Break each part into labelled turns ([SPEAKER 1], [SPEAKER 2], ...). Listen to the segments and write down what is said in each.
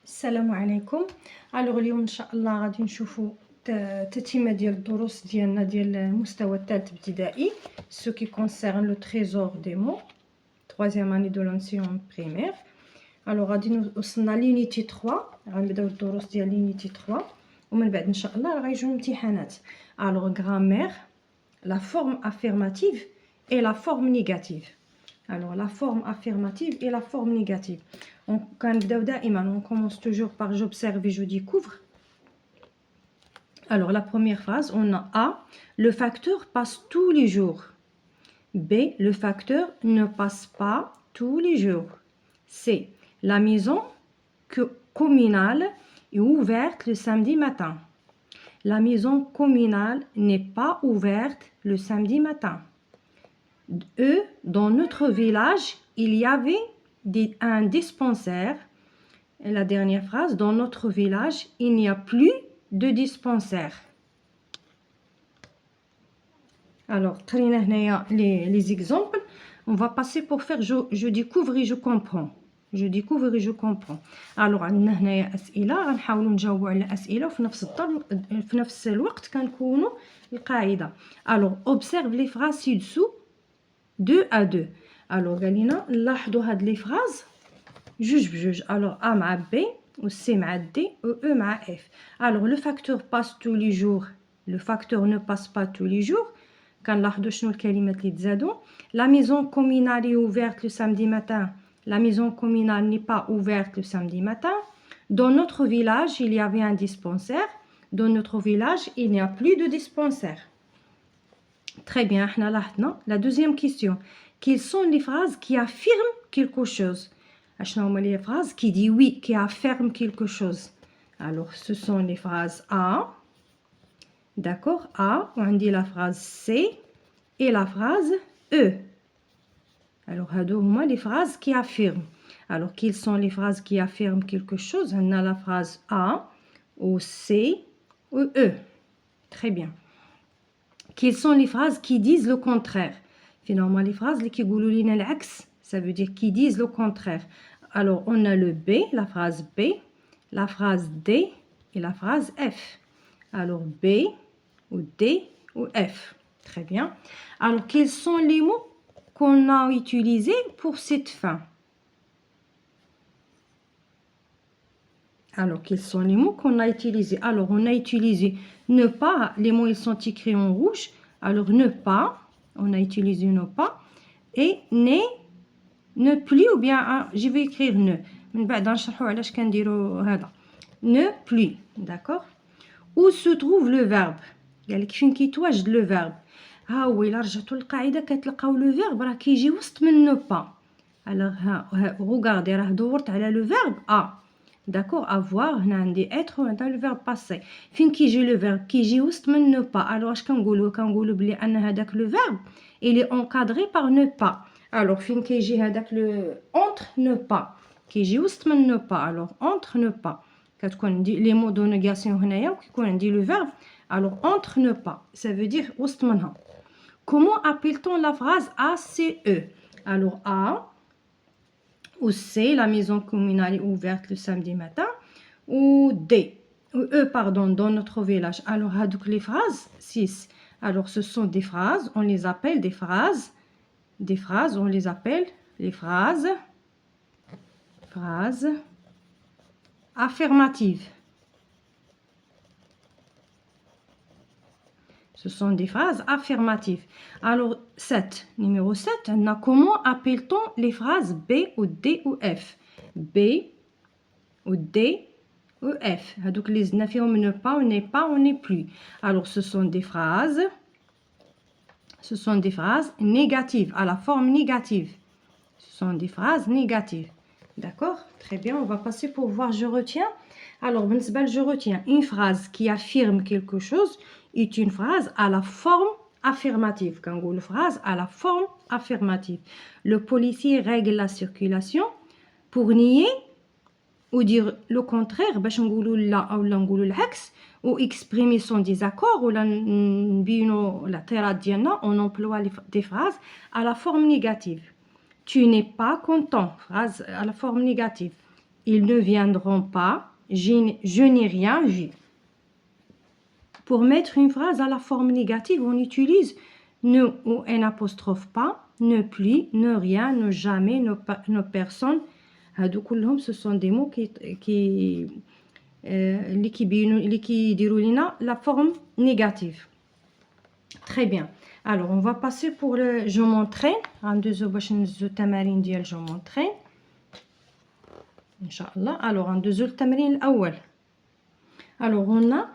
[SPEAKER 1] السلام عليكم. الوغ اليوم ان شاء الله غادي نشوفوا تتمه ديال الدروس ديالنا ديال المستوى الثالث ابتدائي سو كي كونسيرن لو تريزور دي مو troisième année de l'enseignement primaire. الوغ غادي وصلنا لينيتي 3، غنبداو الدروس ديال لينيتي 3 ومن بعد ان شاء الله غيجيو امتحانات. الوغ غرامير، la forme affirmative et la forme négative. Alors la forme affirmative et la forme négative. On commence toujours par j'observe et je découvre. Alors la première phrase, on a A, le facteur passe tous les jours. B, le facteur ne passe pas tous les jours. C, la maison communale est ouverte le samedi matin. La maison communale n'est pas ouverte le samedi matin. E, dans notre village, il y avait un dispensaire. Et la dernière phrase, dans notre village, il n'y a plus de dispensaire. Alors, les exemples, on va passer pour faire je découvre et je comprends. Je découvre et je comprends. Alors, عندنا هنايا أسئلة غنحاولوا نجاوبوا على الأسئلة وفي نفس الوقت كنكونوا القاعدة. Alors, observe les phrases ci-dessous 2 à 2. Alors, قال لنا نلاحظوا هاد لي phrases جوج بجوج. Alors, A مع B و C مع D و E مع F. Alors, le facteur passe tous les jours. Le facteur ne passe pas tous les jours. كنلاحظوا شنو الكلمات اللي تزادوا. La maison communale est ouverte le samedi matin. La maison communale n'est pas ouverte le samedi matin. Dans notre village, il y avait un dispensaire. Dans notre village, il n'y a plus de dispensaire. Très bien, احنا لاحظنا. La deuxième question. Quelles sont les phrases qui affirment quelque chose? شنو هما les phrases qui dit oui, qui affirment quelque chose? Alors, ce sont les phrases A. D'accord, A. On dit la phrase C et la phrase E. Alors, هادو هما les phrases qui affirment. Alors, quelles sont les phrases qui affirment quelque chose? On a la phrase A ou C ou E. Très bien. Quelles sont les phrases qui disent le contraire? Finalement, les phrases qui disent العكس, ça veut dire qui disent le contraire. Alors, on a le B, la phrase B, la phrase D et la phrase F. Alors, B ou D ou F. Très bien. Alors, quels sont les mots qu'on a utilisés pour cette fin? Alors, quels sont les mots qu'on a utilisés? Alors, on a utilisé ne pas. Les mots, ils sont écrits en rouge. Alors, ne pas. On a utilisé ne pas. Et ne plus ou bien je vais écrire ne. من بعد نشرحوا علاش كنديروا هذا. Ne plus. D'accord? Où se trouve le verbe? قال لك فين كيتواجد le verbe. ها هو الا رجعتوا للقاعده كتلقاو le verbe راه كيجي وسط من ne pas. Alors regardez راه دورت على le verbe a. D'accord, avoir هنا عندي être وعندنا le verbe passé. فين كيجي le verbe كيجي وسط من ne pas. alors اش كنقولوا بلي ان هذاك le verbe il est encadré par ne pas. alors فين كيجي هذاك le entre ne pas كيجي وسط من ne pas. alors entre ne pas كتكون عندي les mots de négation هنايا وكيكون عندي le verbe. alors entre ne pas ça veut dire وسط منها. comment appelle-t-on la phrase ACE? alors A ou C, la maison communale est ouverte le samedi matin. Ou D, ou E, pardon, dans notre village. Alors, les phrases 6. Alors, ce sont des phrases, on les appelle des phrases. Des phrases, on les appelle les phrases affirmatives. Ce sont des phrases affirmatives. Alors, 7. Numéro 7, on a comment appelle-t-on les phrases B ou D ou F? B ou D ou F. Donc, les affirmes ne pas, on n'est pas, on n'est plus. Alors, ce sont des phrases négatives, à la forme négative. Ce sont des phrases négatives. D'accord? Très bien, on va passer pour voir je retiens. Alors, je retiens une phrase qui affirme quelque chose est une phrase à la forme affirmative. Quand on dit phrase à la forme affirmative. Le policier règle la circulation pour nier ou dire le contraire, باش نقولوا لا او نقولوا العكس ou exprimer son désaccord ou نبينوا الاعتراض ديالنا on emploie des phrases à la forme négative. Tu n'es pas content, phrase à la forme négative. ils ne viendront pas, je n'ai rien vu. Pour mettre une phrase à la forme négative, on utilise ne ou un apostrophe pas, ne plus, ne rien, ne jamais, ne personne. Ce sont des mots qui déroulent la forme négative. Très bien. Alors, on va passer pour le je m'entraîne. Je m'entraîne. Inch'Allah. Alors, le تمرين الأول. Alors, on a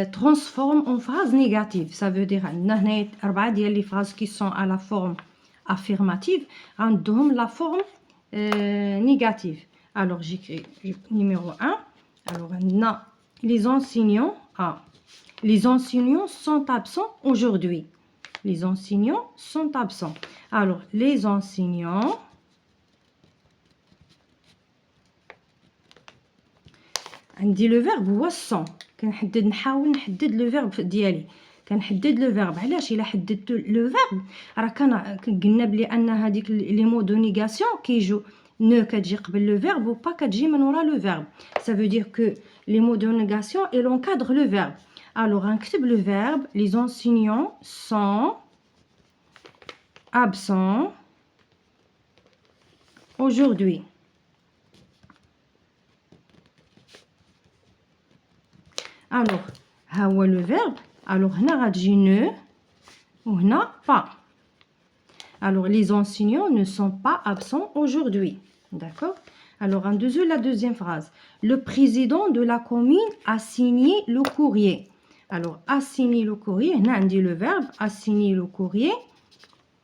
[SPEAKER 1] transforme en phrase négative. Ça veut dire les phrases qui sont à la forme affirmative, عندهم la forme négative. Alors, j'écris numéro 1. Alors, les enseignants, les enseignants sont absents aujourd'hui. Les enseignants sont absents. Alors, les enseignants عندي لو فيرب هو sont. نحاول نحدد لو فيرب ديالي. كنحدد لو فيرب. علاش الا حددت لو فيرب راه قلنا بلي ان هذيك لي مو دو نيغاسيون كيجو ne كتجي قبل لو فيرب و با كتجي من ورا لو فيرب. Ça veut dire que les mots de négation ils encadrent le verbe. Alors نكتب le verbe les enseignants sont absents aujourd'hui. Alors ها هو le verbe. Alors هنا غتجي ne وهنا pas. Alors les enseignants ne sont pas absents aujourd'hui. D'accord? Alors en dessous la deuxième phrase. Le président de la commune a signé le courrier. Alors a signé le courrier. هنا عندي le verbe a signé le courrier.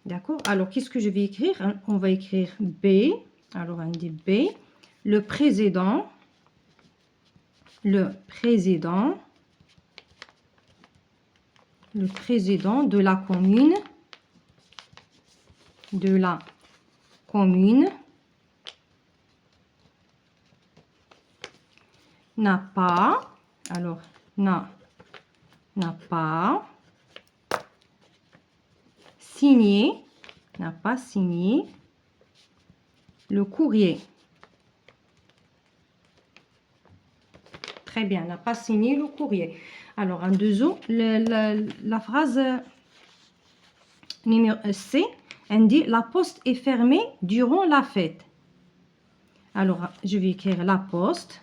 [SPEAKER 1] D'accord? Alors qu'est-ce que je vais écrire? On va écrire B. Alors on dit B. Le président de la commune n'a pas signé le courrier. Très bien, n'a pas signé le courrier. Alors, en dessous, la phrase numéro C, elle dit la poste est fermée durant la fête. Alors, je vais écrire la poste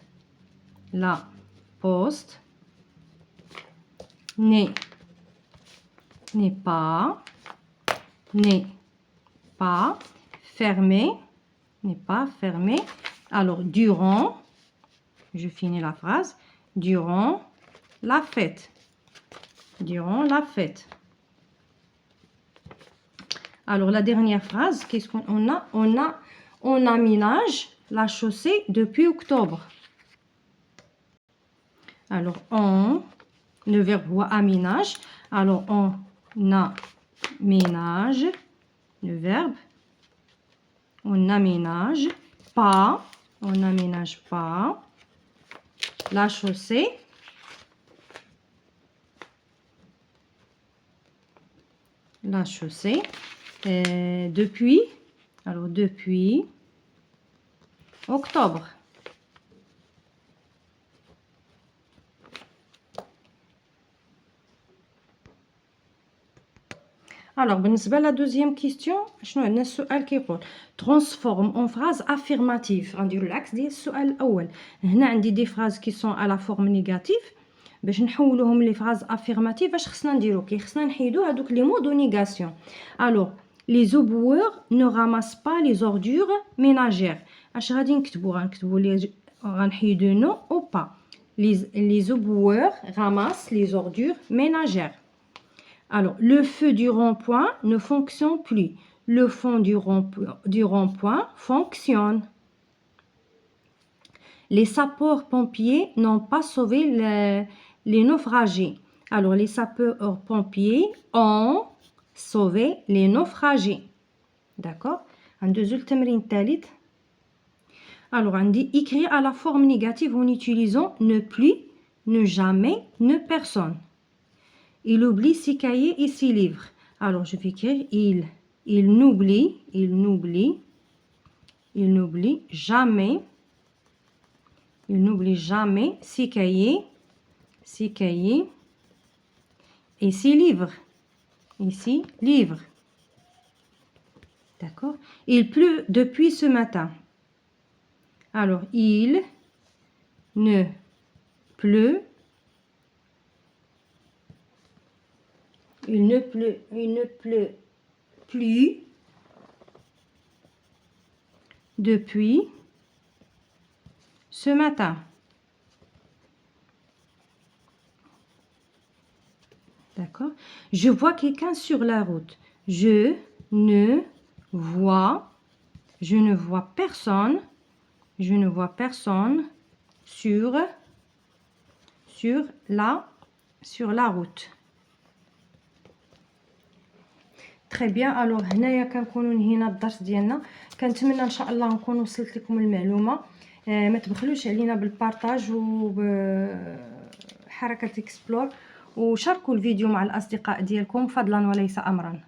[SPEAKER 1] n'est pas fermée. Alors, durant, je finis la phrase, durant la fête. Alors, la dernière phrase, qu'est-ce qu'on a? On aménage la chaussée depuis octobre. Alors, le verbe aménage. Alors, on aménage, le verbe. On n'aménage pas la chaussée. Depuis octobre. Alors, بالنسبة la deuxième question, شنو عندنا السؤال كيقول transforme en phrase affirmative. غنديروا العكس ديال السؤال الأول. هنا عندي دي phrases qui sont à la forme négative. باش نحولوهم لي phrases affirmative اش خصنا نديرو؟ خصنا نحيدو هادوك لي mots de négation. Alors, les éboueurs ne ramassent pas les ordures ménagères. اش غادي غنكتبوا لي غنحيدو non ou pas. Les éboueurs ramassent les ordures ménagères. Alors, le feu du rond-point ne fonctionne plus. Le fond du rond-point fonctionne. Les sapeurs-pompiers n'ont pas sauvé les naufragés. Alors, les sapeurs-pompiers ont sauvé les naufragés. D'accord? ندوزو للتمرين الثالث. Alors, on dit écrire à la forme négative en utilisant ne plus, ne jamais, ne personne. Il oublie ses cahiers et ses livres. Alors, je vais écrire il n'oublie jamais il n'oublie jamais ses cahiers, et ses livres. Ici, livre. D'accord? Il pleut depuis ce matin. Alors, il ne pleut. Il ne pleut plus depuis ce matin. D'accord? Je vois quelqu'un sur la route. Je ne vois personne. Je ne vois personne sur la route. Très bien. الوغ هنايا كنكونوا نهينا الدرس ديالنا. كنتمنى ان شاء الله نكون وصلت لكم المعلومه. ما تبخلوش علينا بالبارطاج وبحركه اكسبلور، وشاركوا الفيديو مع الاصدقاء ديالكم فضلا وليس امرا.